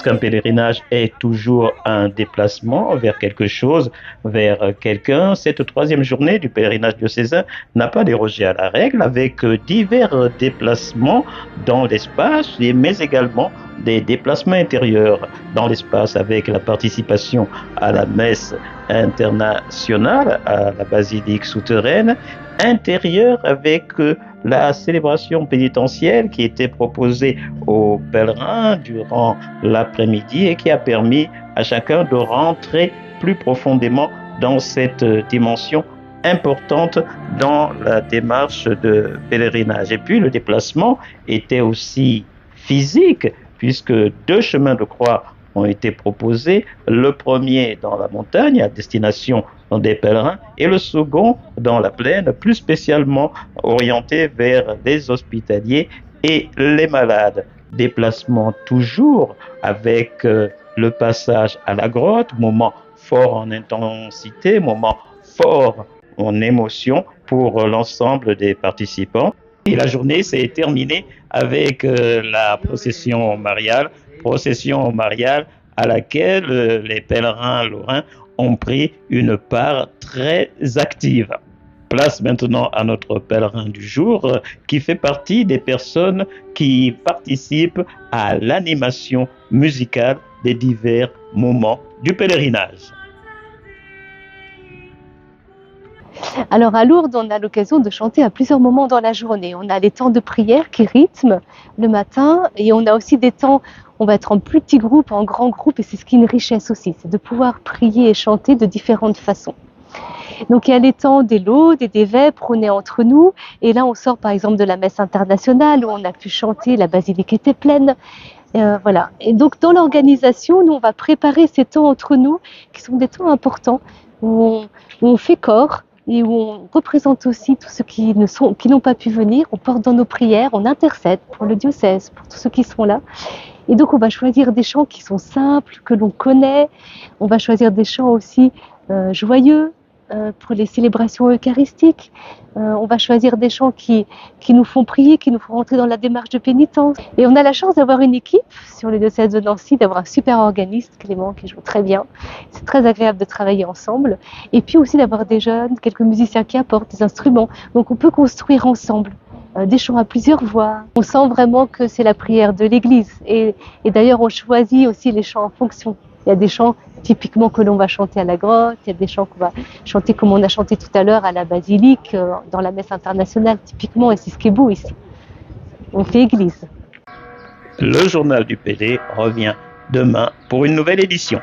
puisqu'un pèlerinage est toujours un déplacement vers quelque chose, vers quelqu'un. Cette troisième journée du pèlerinage diocésain n'a pas dérogé à la règle, avec divers déplacements dans l'espace, mais également des déplacements intérieurs dans l'espace, avec la participation à la messe internationale à la basilique souterraine, intérieure avec la célébration pénitentielle qui était proposée aux pèlerins durant l'après-midi et qui a permis à chacun de rentrer plus profondément dans cette dimension importante dans la démarche de pèlerinage. Et puis le déplacement était aussi physique, puisque deux chemins de croix ont été proposés. Le premier dans la montagne, à destination des pèlerins, et le second dans la plaine, plus spécialement orienté vers les hospitaliers et les malades. Déplacement toujours avec le passage à la grotte, moment fort en intensité, moment fort en émotion pour l'ensemble des participants. Et la journée s'est terminée avec la procession mariale à laquelle les pèlerins lorrains ont pris une part très active. Place maintenant à notre pèlerin du jour qui fait partie des personnes qui participent à l'animation musicale des divers moments du pèlerinage. Alors à Lourdes, on a l'occasion de chanter à plusieurs moments dans la journée. On a les temps de prière qui rythment le matin et on a aussi des temps, on va être en plus petits groupes, en grands groupes, et c'est ce qui est une richesse aussi, c'est de pouvoir prier et chanter de différentes façons. Donc il y a les temps des laudes et des vêpres, on est entre nous, et là on sort par exemple de la messe internationale où on a pu chanter, la basilique était pleine. Voilà. Et donc dans l'organisation, nous on va préparer ces temps entre nous qui sont des temps importants où on fait corps et où on représente aussi tous ceux qui n'ont pas pu venir. On porte dans nos prières, on intercède pour le diocèse, pour tous ceux qui sont là. Et donc on va choisir des chants qui sont simples, que l'on connaît. On va choisir des chants aussi joyeux pour les célébrations eucharistiques. On va choisir des chants qui nous font prier, qui nous font rentrer dans la démarche de pénitence. Et on a la chance d'avoir une équipe sur le diocèse de Nancy, d'avoir un super organiste, Clément, qui joue très bien. C'est très agréable de travailler ensemble. Et puis aussi d'avoir des jeunes, quelques musiciens qui apportent des instruments. Donc on peut construire ensemble des chants à plusieurs voix. On sent vraiment que c'est la prière de l'Église. Et d'ailleurs, on choisit aussi les chants en fonction. Il y a des chants typiquement que l'on va chanter à la grotte, il y a des chants qu'on va chanter comme on a chanté tout à l'heure à la basilique, dans la messe internationale typiquement, et c'est ce qui est beau ici. On fait église. Le journal du PD revient demain pour une nouvelle édition.